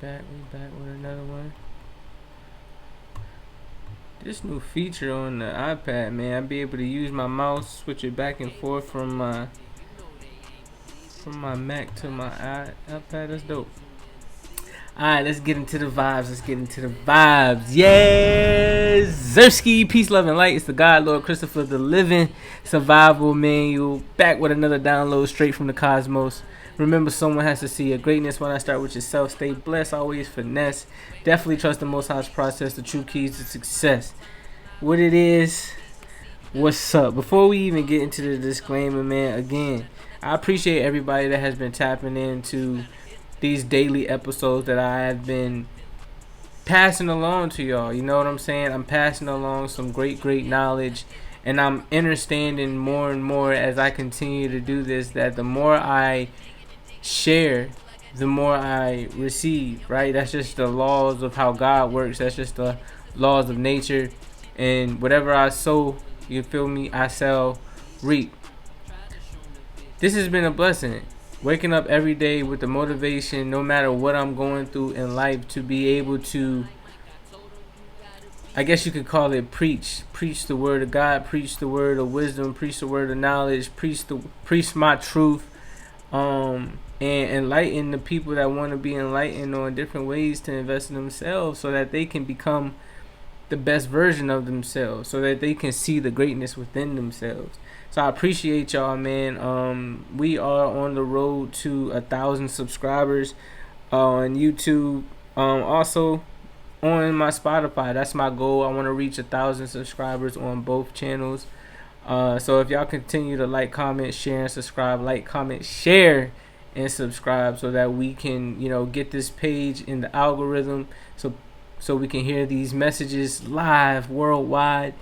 back with another one. This new feature on the iPad, man, I'll be able to use my mouse, switch it back and forth from my Mac to my iPad. That's dope. Alright, let's get into the vibes. Yes! Zersky, peace, love, and light. It's the God, Lord Christopher, the living survival manual. Back with another download straight from the cosmos. Remember, someone has to see your greatness. When I start with yourself, stay blessed, always finesse. Definitely trust the Most High's process, the true keys to success. What it is, what's up? Before we even get into the disclaimer, man, again, I appreciate everybody that has been tapping into these daily episodes that I have been passing along to y'all. You know what I'm saying? I'm passing along some great knowledge, and I'm understanding more and more as I continue to do this that the more I share, the more I receive, right? That's just the laws of how God works. That's just the laws of nature. And whatever I sow, you feel me, I shall reap. This has been a blessing. Waking up every day with the motivation, no matter what I'm going through in life, to be able to, I guess you could call it preach the word of God, preach the word of wisdom, preach the word of knowledge, preach my truth, and enlighten the people that want to be enlightened on different ways to invest in themselves so that they can become the best version of themselves, so that they can see the greatness within themselves. So I appreciate y'all, man. We are on the road to 1,000 subscribers on YouTube. Also on my Spotify, that's my goal. I want to reach 1,000 subscribers on both channels. So if y'all continue to like, comment, share, and subscribe, like, comment, share, and subscribe, so that we can, get this page in the algorithm, so we can hear these messages live worldwide.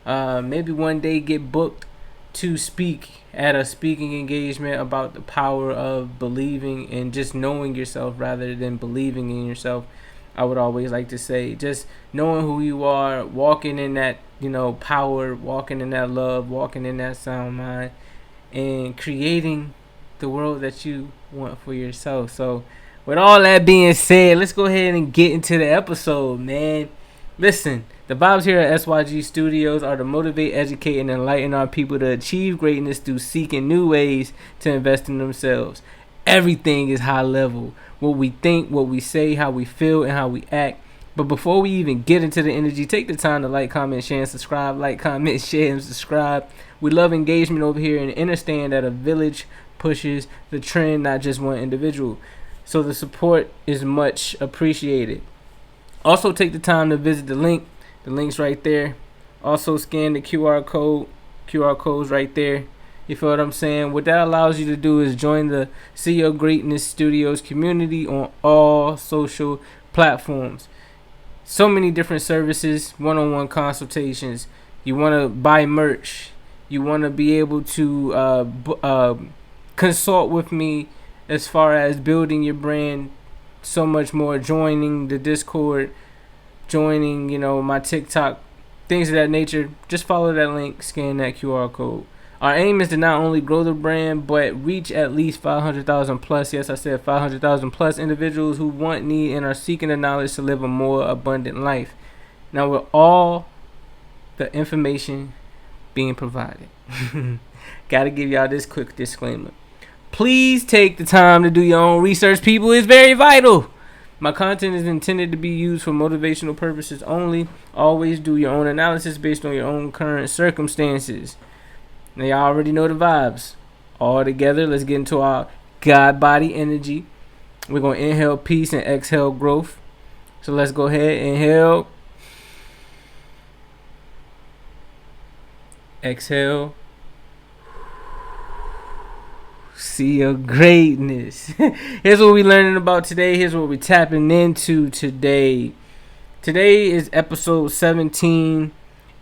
Maybe one day get booked to speak at a speaking engagement about the power of believing and just knowing yourself rather than believing in yourself. I would always like to say, just knowing who you are, walking in that, power, walking in that love, walking in that sound mind, and creating the world that you want for yourself. So with all that being said, let's go ahead and get into the episode, man. Listen, the vibes here at SYG Studios are to motivate, educate, and enlighten our people to achieve greatness through seeking new ways to invest in themselves. Everything is high level. What we think, what we say, how we feel, and how we act. But before we even get into the energy, take the time to like, comment, share, and subscribe. Like, comment, share, and subscribe. We love engagement over here and understand that a village pushes the trend, not just one individual. So the support is much appreciated. Also, take the time to visit the link. The link's right there. Also, scan the QR code. QR code's right there. You feel what I'm saying? What that allows you to do is join the See Your Greatness Studios community on all social platforms. So many different services, one-on-one consultations. You want to buy merch. You want to be able to consult with me as far as building your brand. So much more. Joining the Discord, joining, my TikTok, things of that nature. Just follow that link, scan that QR code. Our aim is to not only grow the brand, but reach at least 500,000 plus. Yes, I said 500,000 plus individuals who want, need, and are seeking the knowledge to live a more abundant life. Now, with all the information being provided, gotta give y'all this quick disclaimer. Please take the time to do your own research, people. It's very vital. My content is intended to be used for motivational purposes only. Always do your own analysis based on your own current circumstances. Now, y'all already know the vibes. All together, let's get into our God body energy. We're going to inhale peace and exhale growth. So let's go ahead. Inhale. Exhale. See your greatness. Here's what we're learning about today. Here's what we're tapping into today. Today is episode 17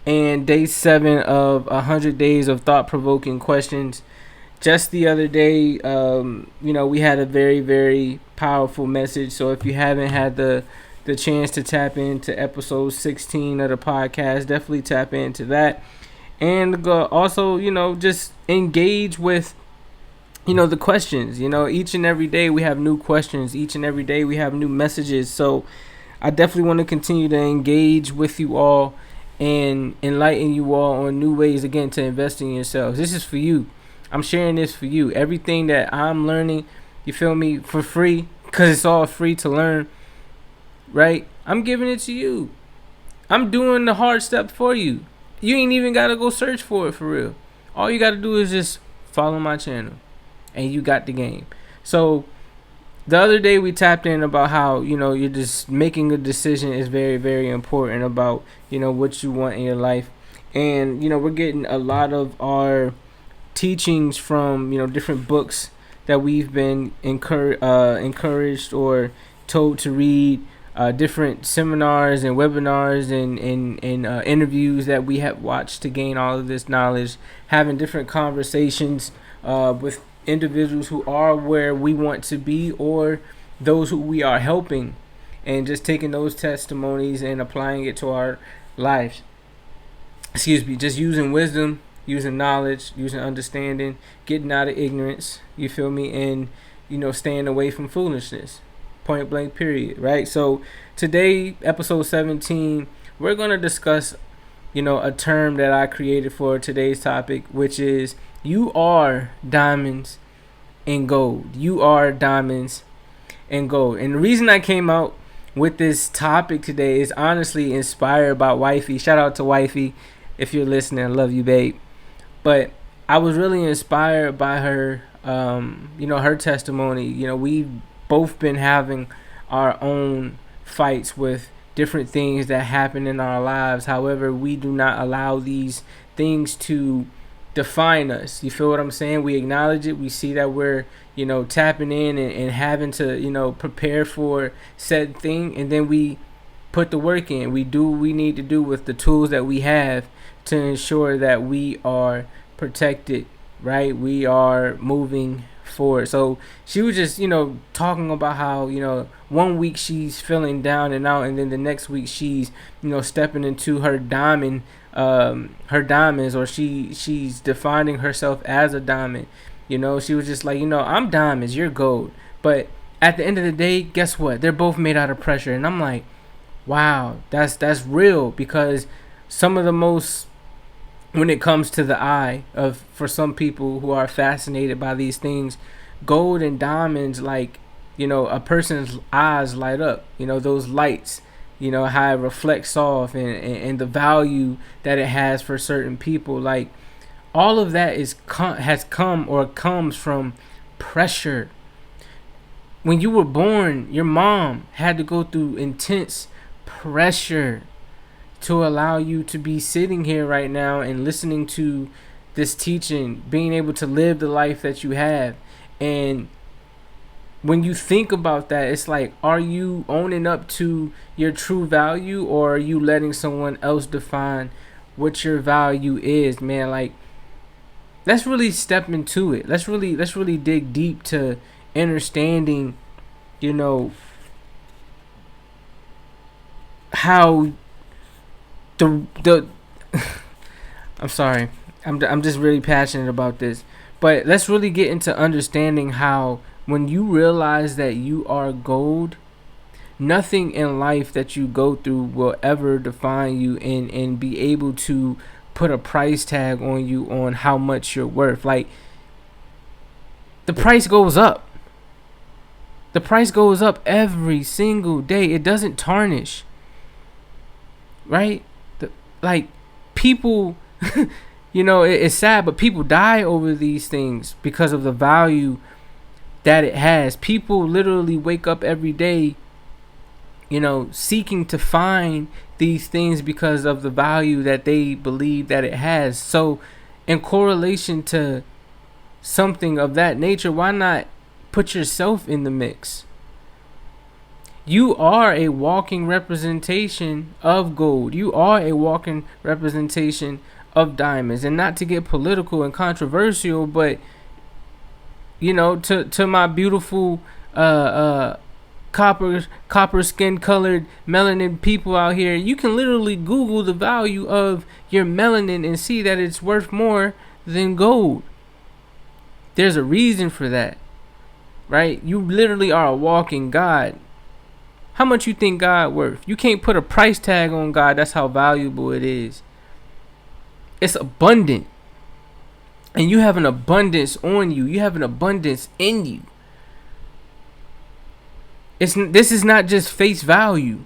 and day 7 of 100 days of thought-provoking questions. Just the other day, we had a very, very powerful message. So if you haven't had the chance to tap into episode 16 of the podcast, definitely tap into that. And also, just engage with the questions. Each and every day we have new questions. Each and every day we have new messages. So I definitely want to continue to engage with you all and enlighten you all on new ways, again, to invest in yourselves. This is for you. I'm sharing this for you. Everything that I'm learning, you feel me, for free, because it's all free to learn, right? I'm giving it to you. I'm doing the hard step for you. You ain't even got to go search for it, for real. All you got to do is just follow my channel, and you got the game. So the other day we tapped in about how, you're just making a decision is very, very important about, what you want in your life. And, we're getting a lot of our teachings from, different books that we've been encouraged or told to read, different seminars and webinars and interviews that we have watched to gain all of this knowledge, having different conversations with individuals who are where we want to be or those who we are helping, and just taking those testimonies and applying it to our lives. Just using wisdom, using knowledge, using understanding, getting out of ignorance, you feel me, and staying away from foolishness, point blank period, right? So today, episode 17, we're going to discuss a term that I created for today's topic, which is you are diamonds and gold. You are diamonds and gold. And the reason I came out with this topic today is honestly inspired by Wifey. Shout out to Wifey if you're listening. I love you, babe. But I was really inspired by her, her testimony. We've both been having our own fights with different things that happen in our lives. However, we do not allow these things to define us. You feel what I'm saying? We acknowledge it. We see that we're, tapping in and having to, prepare for said thing. And then we put the work in. We do what we need to do with the tools that we have to ensure that we are protected, right? We are moving forward. So she was just, talking about how, 1 week she's feeling down and out, and then the next week she's, stepping into her diamonds, or she's defining herself as a diamond. She was just like, I'm diamonds, you're gold. But at the end of the day, guess what? They're both made out of pressure. And I'm like, wow, that's real, because some of the most, when it comes to the eye of, for some people who are fascinated by these things, gold and diamonds, like, a person's eyes light up, those lights, how it reflects off, and the value that it has for certain people. Like, all of that has come or comes from pressure. When you were born, your mom had to go through intense pressure to allow you to be sitting here right now and listening to this teaching, being able to live the life that you have. And when you think about that, it's like, are you owning up to your true value, or are you letting someone else define what your value is, man? Like, let's really step into it. Let's really dig deep to understanding, how the I'm sorry. I'm just really passionate about this. But let's really get into understanding how, when you realize that you are gold, nothing in life that you go through will ever define you and be able to put a price tag on you on how much you're worth. Like, the price goes up. The price goes up every single day. It doesn't tarnish. Right? Like, people, it's sad, but people die over these things because of the value that it has. People literally wake up every day, seeking to find these things because of the value that they believe that it has. So, in correlation to something of that nature, why not put yourself in the mix? You are a walking representation of gold. You are a walking representation of diamonds. And not to get political and controversial, but to my beautiful copper skin colored melanin people out here, you can literally Google the value of your melanin and see that it's worth more than gold. There's a reason for that, right? You literally are a walking God. How much you think God worth? You can't put a price tag on God. That's how valuable it is. It's abundant. And you have an abundance on you. You have an abundance in you. This is not just face value.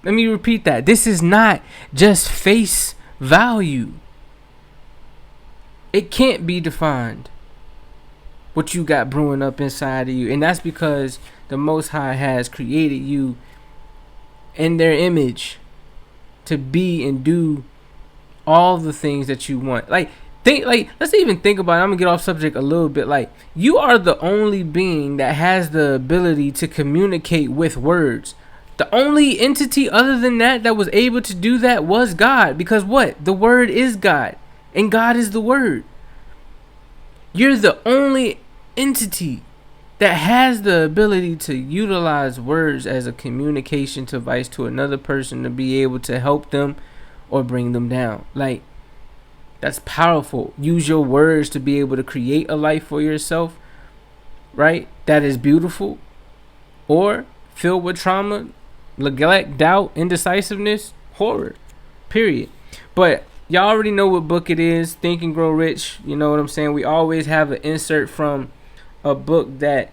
Let me repeat that. This is not just face value. It can't be defined what you got brewing up inside of you. And that's because the Most High has created you in their image to be and do all the things that you want. Let's even think about it. I'm gonna get off subject a little bit. Like, you are the only being that has the ability to communicate with words. The only entity other than that was able to do that was God. Because what? The Word is God. And God is the Word. You're the only entity that has the ability to utilize words as a communication device to another person to be able to help them or bring them down. Like, that's powerful. Use your words to be able to create a life for yourself, right? That is beautiful. Or filled with trauma, neglect, doubt, indecisiveness, horror, period. But y'all already know what book it is. Think and Grow Rich. You know what I'm saying? We always have an insert from a book that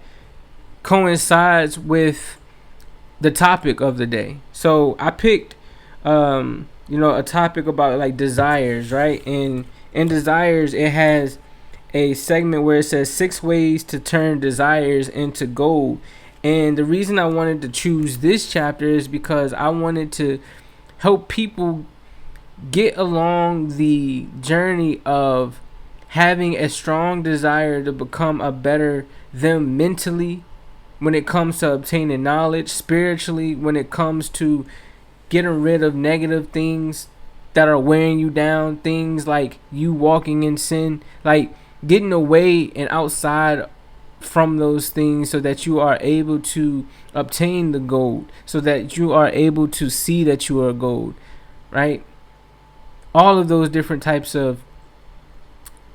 coincides with the topic of the day. So I picked a topic about like desires, right? And in desires, it has a segment where it says 6 ways to turn desires into gold. And the reason I wanted to choose this chapter is because I wanted to help people get along the journey of having a strong desire to become a better them mentally when it comes to obtaining knowledge, spiritually when it comes to getting rid of negative things that are wearing you down, things like you walking in sin, like getting away and outside from those things so that you are able to obtain the gold, so that you are able to see that you are gold, right? All of those different types of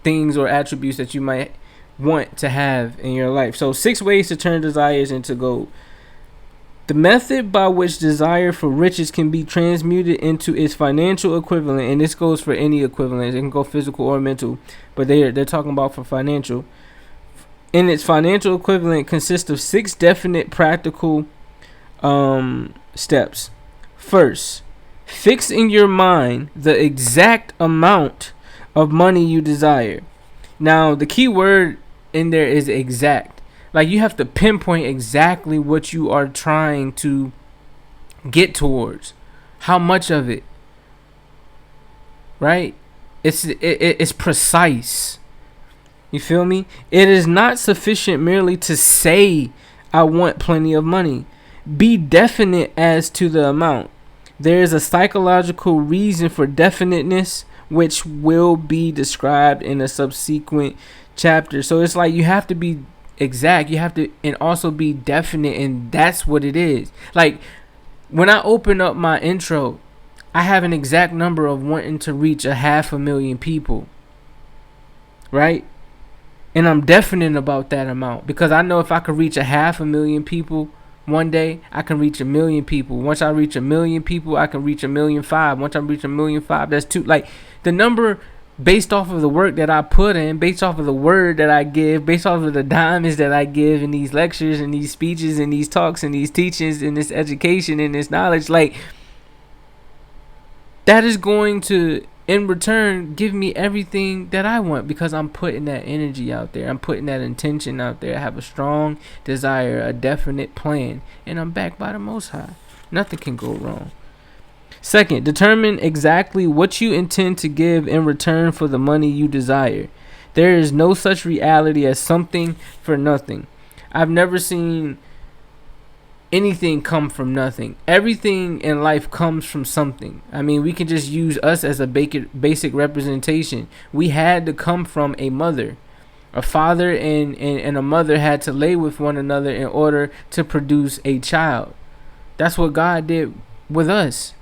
things or attributes that you might want to have in your life. So 6 ways to turn desires into gold. The method by which desire for riches can be transmuted into its financial equivalent, and this goes for any equivalent, it can go physical or mental, but they're talking about for financial. And its financial equivalent consists of 6 definite practical steps. First, fix in your mind the exact amount of money you desire. Now, the key word in there is exact. Like, you have to pinpoint exactly what you are trying to get towards. How much of it, right? It's precise. You feel me? It is not sufficient merely to say, I want plenty of money. Be definite as to the amount. There is a psychological reason for definiteness, which will be described in a subsequent chapter. So it's like you have to be exact, you have to, and also be definite, and that's what it is. Like, when I open up my intro, I have an exact number of wanting to reach 500,000 people, right? And I'm definite about that amount because I know if I could reach 500,000 people one day, I can reach 1 million people. Once I reach 1 million people, I can reach 1.5 million. Once I reach 1.5 million, that's 2. Like, the number based off of the work that I put in, based off of the word that I give, based off of the diamonds that I give in these lectures and these speeches and these talks and these teachings and this education and this knowledge, like, that is going to, in return, give me everything that I want because I'm putting that energy out there. I'm putting that intention out there. I have a strong desire, a definite plan, and I'm backed by the Most High. Nothing can go wrong. Second, determine exactly what you intend to give in return for the money you desire. There is no such reality as something for nothing. I've never seen anything come from nothing. Everything in life comes from something. I mean, we can just use us as a basic representation. We had to come from a mother. A father and a mother had to lay with one another in order to produce a child. That's what God did with us.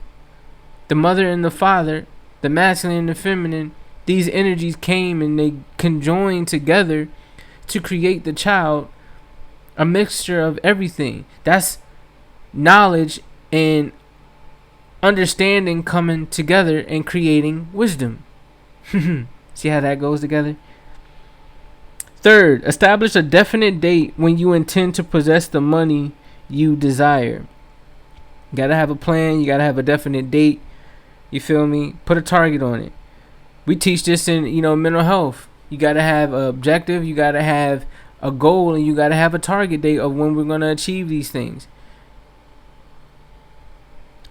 The mother and the father, the masculine and the feminine, these energies came and they conjoined together to create the child, a mixture of everything. That's knowledge and understanding coming together and creating wisdom. See how that goes together? Third, establish a definite date when you intend to possess the money you desire. You gotta have a plan. You gotta have a definite date. You feel me? Put a target on it. We teach this in, mental health. You gotta have an objective. You gotta have a goal, and you gotta have a target date of when we're gonna achieve these things.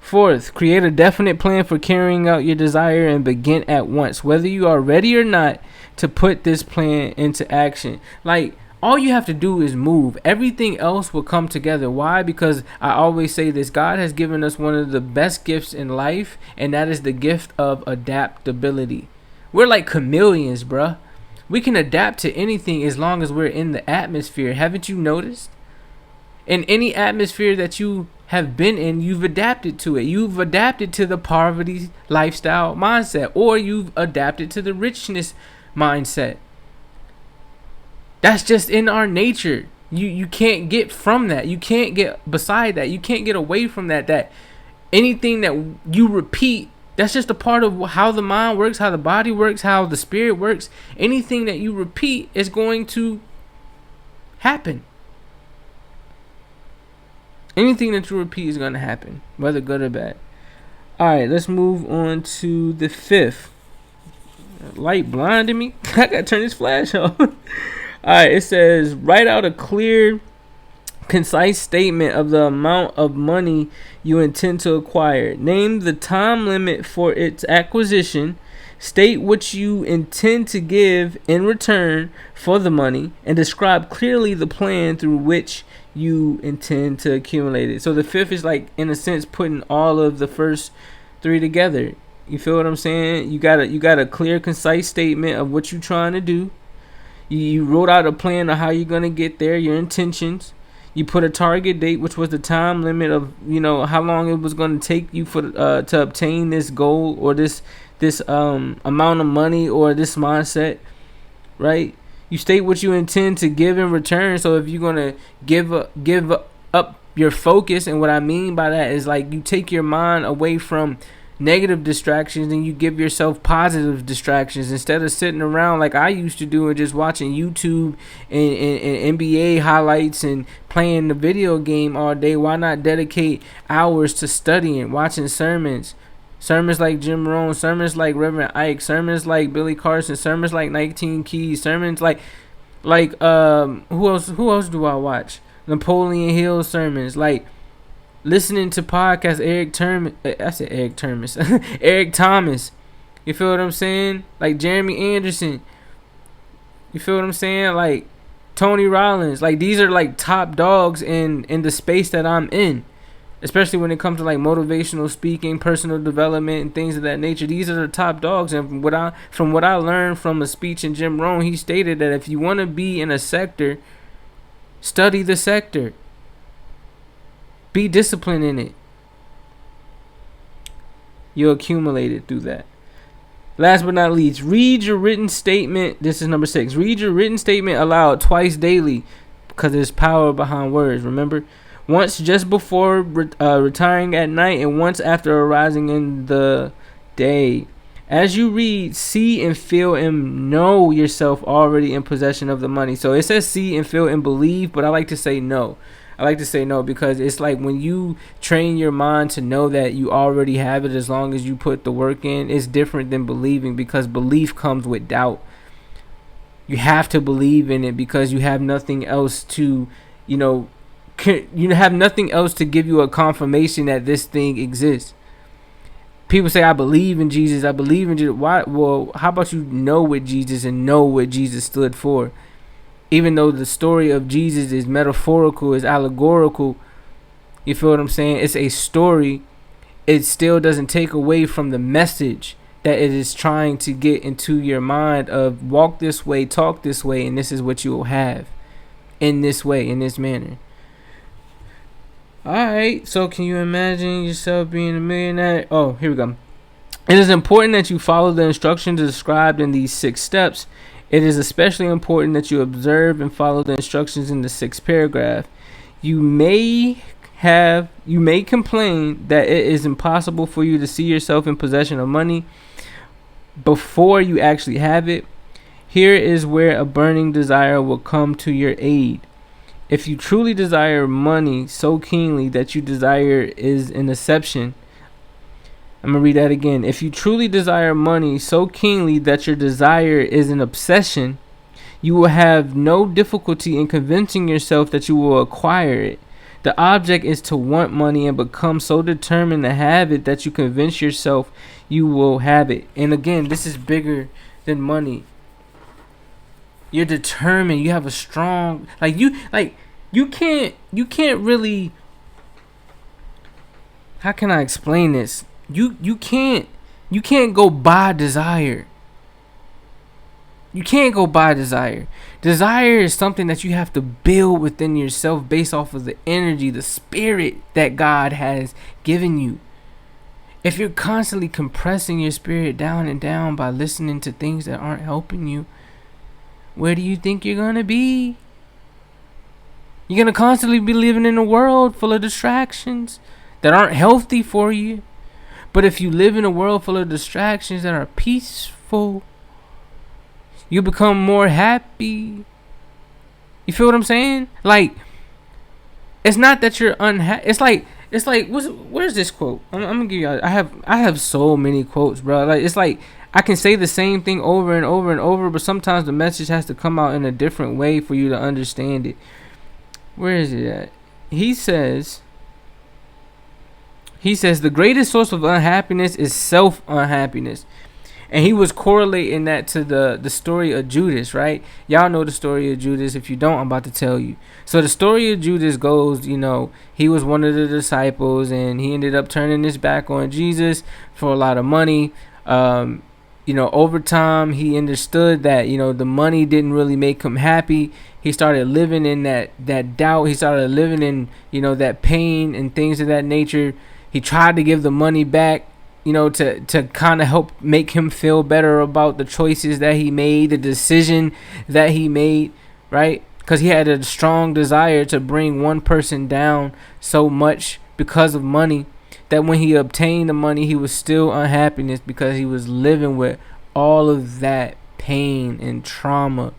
Fourth, create a definite plan for carrying out your desire and begin at once, whether you are ready or not to put this plan into action. Like, all you have to do is move. Everything else will come together. Why? Because I always say this: God has given us one of the best gifts in life, and that is the gift of adaptability. We're like chameleons, bruh. We can adapt to anything as long as we're in the atmosphere. Haven't you noticed? In any atmosphere that you have been in, you've adapted to it. You've adapted to the poverty lifestyle mindset, or you've adapted to the richness mindset. That's just in our nature. You can't get from that. You can't get beside that. You can't get away from that. That anything that you repeat, that's just a part of how the mind works, how the body works, how the spirit works. Anything that you repeat is going to happen. Anything that you repeat is going to happen, whether good or bad. All right, let's move on to the fifth. Light blinded me. I got to turn this flash off. All right, it says, write out a clear, concise statement of the amount of money you intend to acquire. Name the time limit for its acquisition. State what you intend to give in return for the money, and describe clearly the plan through which you intend to accumulate it. So the fifth is like, in a sense, putting all of the first three together. You feel what I'm saying? You got a clear, concise statement of what you're trying to do. You wrote out a plan of how you're gonna get there, your intentions. You put a target date, which was the time limit of how long it was going to take you for to obtain this goal or this amount of money or this mindset, right? You state what you intend to give in return. So if you're gonna give up your focus, and what I mean by that is like you take your mind away from negative distractions and you give yourself positive distractions instead of sitting around like I used to do and just watching YouTube and NBA highlights and playing the video game all day. Why not dedicate hours to studying, watching sermons like Jim Rohn, sermons like Reverend Ike, sermons like Billy Carson, sermons like 19 Keys, sermons like who else do I watch? Napoleon Hill sermons, like listening to podcasts, Eric Thomas. You feel what I'm saying? Like Jeremy Anderson. You feel what I'm saying? Like Tony Rollins. Like these are like top dogs in the space that I'm in. Especially when it comes to like motivational speaking, personal development, and things of that nature. These are the top dogs. And from what I learned from a speech in Jim Rohn, he stated that if you want to be in a sector, study the sector. Be disciplined in it. You'll accumulate it through that. Last but not least, read your written statement. This is number 6. Read your written statement aloud twice daily, because there's power behind words. Remember? Once just before retiring at night, and once after arising in the day. As you read, see and feel and know yourself already in possession of the money. So it says see and feel and believe, but I like to say no. I like to say no because it's like when you train your mind to know that you already have it as long as you put the work in, it's different than believing, because belief comes with doubt. You have to believe in it because you have nothing else to, you have nothing else to give you a confirmation that this thing exists. People say, I believe in Jesus. I believe in Jesus. Why? Well, how about you know what Jesus and know what Jesus stood for? Even though the story of Jesus is metaphorical, is allegorical, you feel what I'm saying? It's a story. It still doesn't take away from the message that it is trying to get into your mind of walk this way, talk this way, and this is what you will have in this way, in this manner. Alright, so can you imagine yourself being a millionaire? Oh, here we go. It is important that you follow the instructions described in these 6 steps It is especially important that you observe and follow the instructions in the 6th paragraph. You may complain that it is impossible for you to see yourself in possession of money before you actually have it. Here is where a burning desire will come to your aid. If you truly desire money so keenly that you desire is an exception. I'm going to read that again. If you truly desire money so keenly that your desire is an obsession, you will have no difficulty in convincing yourself that you will acquire it. The object is to want money and become so determined to have it that you convince yourself you will have it. And again, this is bigger than money. You're determined. You have a strong, you can't really, how can I explain this? You can't go buy desire. You can't go buy desire. Desire is something that you have to build within yourself based off of the energy, the spirit that God has given you. If you're constantly compressing your spirit down and down by listening to things that aren't helping you, where do you think you're going to be? You're going to constantly be living in a world full of distractions that aren't healthy for you. But if you live in a world full of distractions that are peaceful, you become more happy. You feel what I'm saying? Like, it's not that you're unhappy. It's like where's this quote? I'm gonna give you. I have so many quotes, bro. Like, it's like I can say the same thing over and over and over, but sometimes the message has to come out in a different way for you to understand it. Where is it at? He says the greatest source of unhappiness is self-unhappiness. And he was correlating that to the story of Judas, right? Y'all know the story of Judas. If you don't, I'm about to tell you. So the story of Judas goes, he was one of the disciples, and he ended up turning his back on Jesus for a lot of money. Over time, he understood that, the money didn't really make him happy. He started living in that doubt. He started living in, that pain and things of that nature. He tried to give the money back, to kind of help make him feel better about the choices that he made, the decision that he made, right? Because he had a strong desire to bring one person down so much because of money that when he obtained the money, he was still unhappiness because he was living with all of that pain and trauma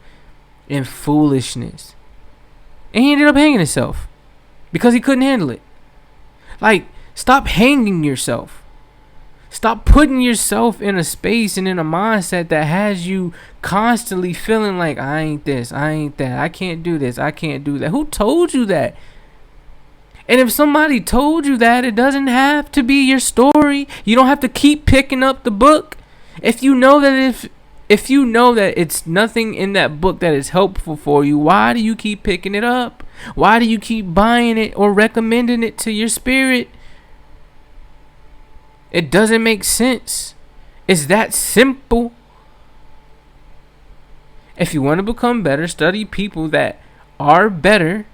and foolishness. And he ended up hanging himself because he couldn't handle it. Like, stop hanging yourself. Stop putting yourself in a space and in a mindset that has you constantly feeling like, I ain't this, I ain't that, I can't do this, I can't do that. Who told you that? And if somebody told you that, it doesn't have to be your story. You don't have to keep picking up the book. If you know that it's nothing in that book that is helpful for you, why do you keep picking it up? Why do you keep buying it or recommending it to your spirit? It doesn't make sense. It's that simple. If you want to become better, study people that are better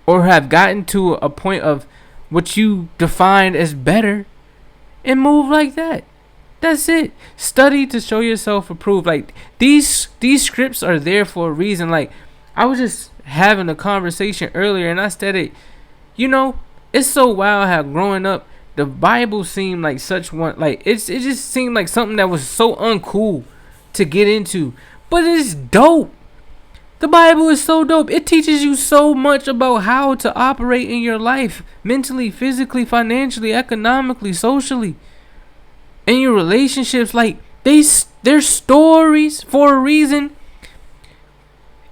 or have gotten to a point of what you defined as better and move like that. That's it. Study to show yourself approved. Like, these scripts are there for a reason. Like, I was just having a conversation earlier and I said it's so wild how growing up the Bible seemed like such one, like it just seemed like something that was so uncool to get into, but it's dope. The Bible is so dope. It teaches you so much about how to operate in your life, mentally, physically, financially, economically, socially, in your relationships. Like, they're stories for a reason.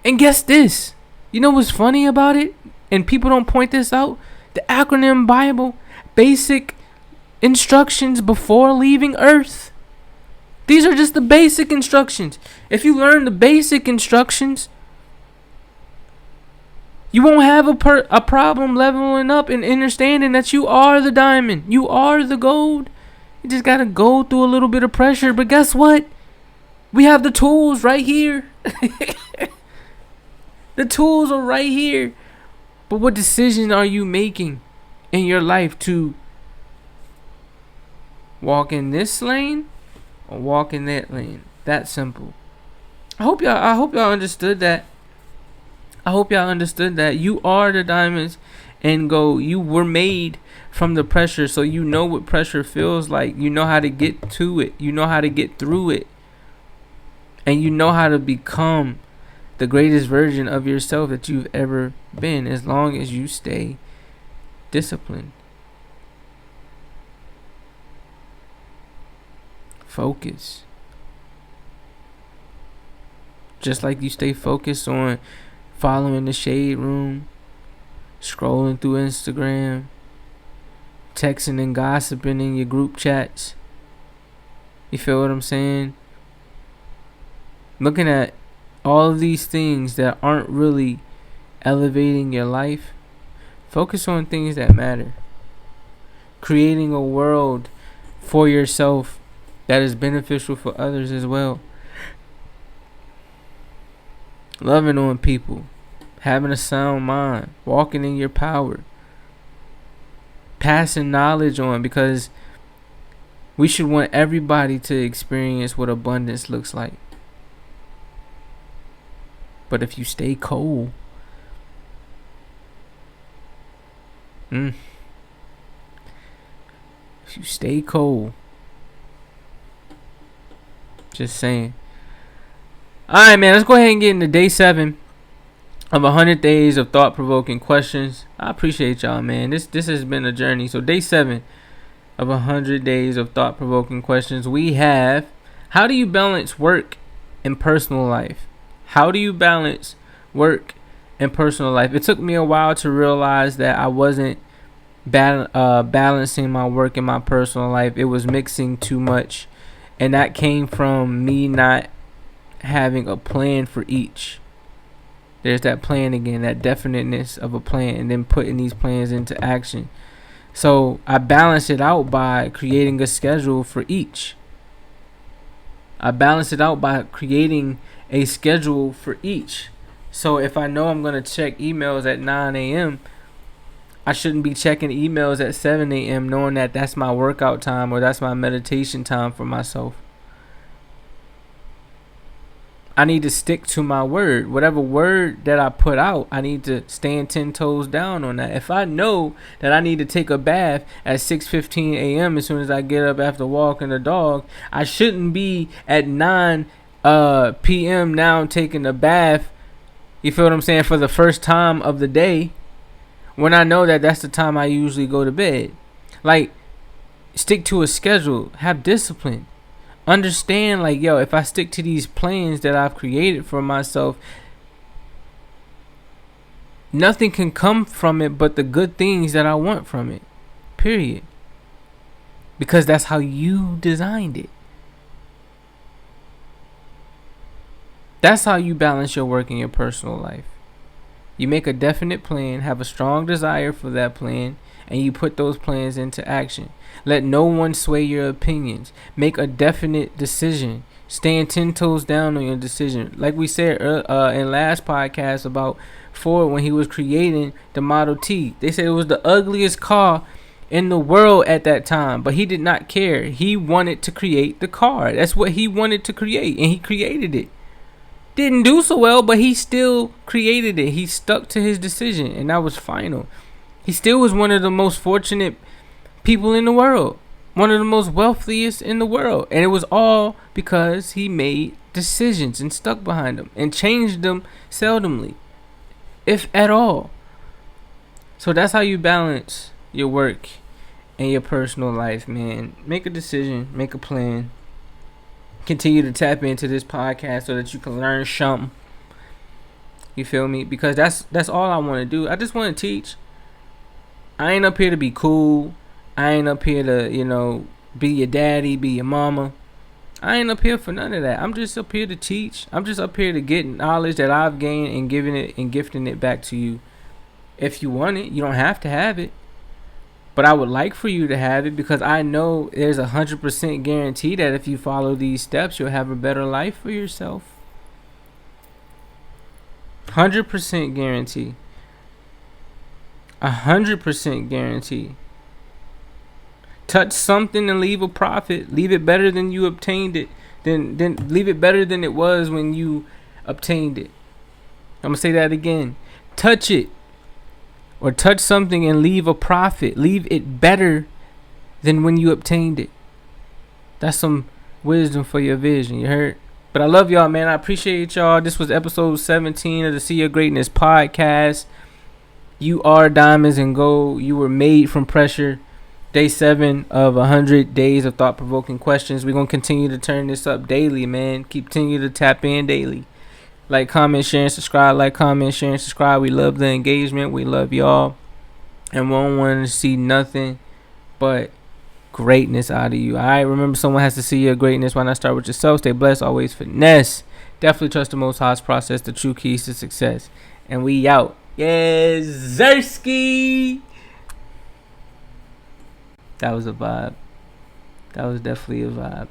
And guess this, what's funny about it, and people don't point this out? The acronym Bible, basic instructions before leaving Earth. These are just the basic instructions. If you learn the basic instructions, you won't have a problem leveling up and understanding that you are the diamond. You are the gold. You just got to go through a little bit of pressure. But guess what? We have the tools right here. The tools are right here. But what decision are you making in your life to walk in this lane or walk in that lane? That simple. I hope y'all understood that. I hope y'all understood that you are the diamonds and gold. You were made from the pressure, so you know what pressure feels like. You know how to get to it. You know how to get through it. And you know how to become the greatest version of yourself that you've ever been, as long as you stay disciplined. Focus. Just like you stay focused on following the shade room, scrolling through Instagram, texting and gossiping in your group chats. You feel what I'm saying? Looking at all of these things that aren't really elevating your life. Focus on things that matter. Creating a world for yourself that is beneficial for others as well. Loving on people. Having a sound mind. Walking in your power. Passing knowledge on, because we should want everybody to experience what abundance looks like. But if you stay cold, if you stay cold, just saying. Alright, man, let's go ahead and get into day 7 of 100 days of thought-provoking questions. I appreciate y'all, man. This has been a journey. So day 7 of 100 days of thought-provoking questions. We have, how do you balance work and personal life? How do you balance work and personal life? It took me a while to realize that I wasn't balancing my work and my personal life. It was mixing too much. And that came from me not having a plan for each. There's that plan again, that definiteness of a plan, and then putting these plans into action. So I balance it out by creating a schedule for each. I balance it out by creating a schedule for each. So if I know I'm going to check emails at 9 a.m., I shouldn't be checking emails at 7 a.m. knowing that that's my workout time or that's my meditation time for myself. I need to stick to my word. Whatever word that I put out, I need to stand 10 toes down on that. If I know that I need to take a bath at 6:15 a.m. as soon as I get up after walking the dog, I shouldn't be at 9 p.m. now taking a bath, you feel what I'm saying, for the first time of the day, when I know that that's the time I usually go to bed. Like, stick to a schedule. Have discipline. Understand, like, yo, if I stick to these plans that I've created for myself, nothing can come from it but the good things that I want from it. Period. Because that's how you designed it. That's how you balance your work and your personal life. You make a definite plan, have a strong desire for that plan, and you put those plans into action. Let no one sway your opinions. Make a definite decision. Stand 10 toes down on your decision. Like we said in last podcast about Ford when he was creating the Model T. They said it was the ugliest car in the world at that time, but he did not care. He wanted to create the car. That's what he wanted to create, and he created it. Didn't do so well, but he still created it. He stuck to his decision, and that was final. He still was one of the most fortunate people in the world, one of the most wealthiest in the world, and it was all because he made decisions and stuck behind them and changed them seldomly, if at all. So that's how you balance your work and your personal life, man. Make a decision, make a plan. Continue to tap into this podcast so that you can learn something. You feel me? Because that's all I want to do. I just want to teach. I ain't up here to be cool. I ain't up here to, be your daddy, be your mama. I ain't up here for none of that. I'm just up here to teach. I'm just up here to get knowledge that I've gained and giving it and gifting it back to you. If you want it, you don't have to have it. But I would like for you to have it, because I know there's 100% guarantee that if you follow these steps, you'll have a better life for yourself. 100% guarantee. 100% guarantee. Touch something and leave a profit. Leave it better than you obtained it. Then leave it better than it was when you obtained it. I'm gonna say that again. Touch it, or touch something and leave a profit. Leave it better than when you obtained it. That's some wisdom for your vision. You heard? But I love y'all, man. I appreciate y'all. This was episode 17 of the See Your Greatness podcast. You are diamonds and gold. You were made from pressure. Day 7 of 100 days of thought-provoking questions. We're going to continue to turn this up daily, man. Continue to tap in daily. Like, comment, share, and subscribe. Like, comment, share, and subscribe. We love the engagement. We love y'all. And we don't want to see nothing but greatness out of you. Alright, remember, someone has to see your greatness. Why not start with yourself? Stay blessed, always finesse. Definitely trust the Most High's process, the true keys to success. And we out. Yes, Zersky. That was a vibe. That was definitely a vibe.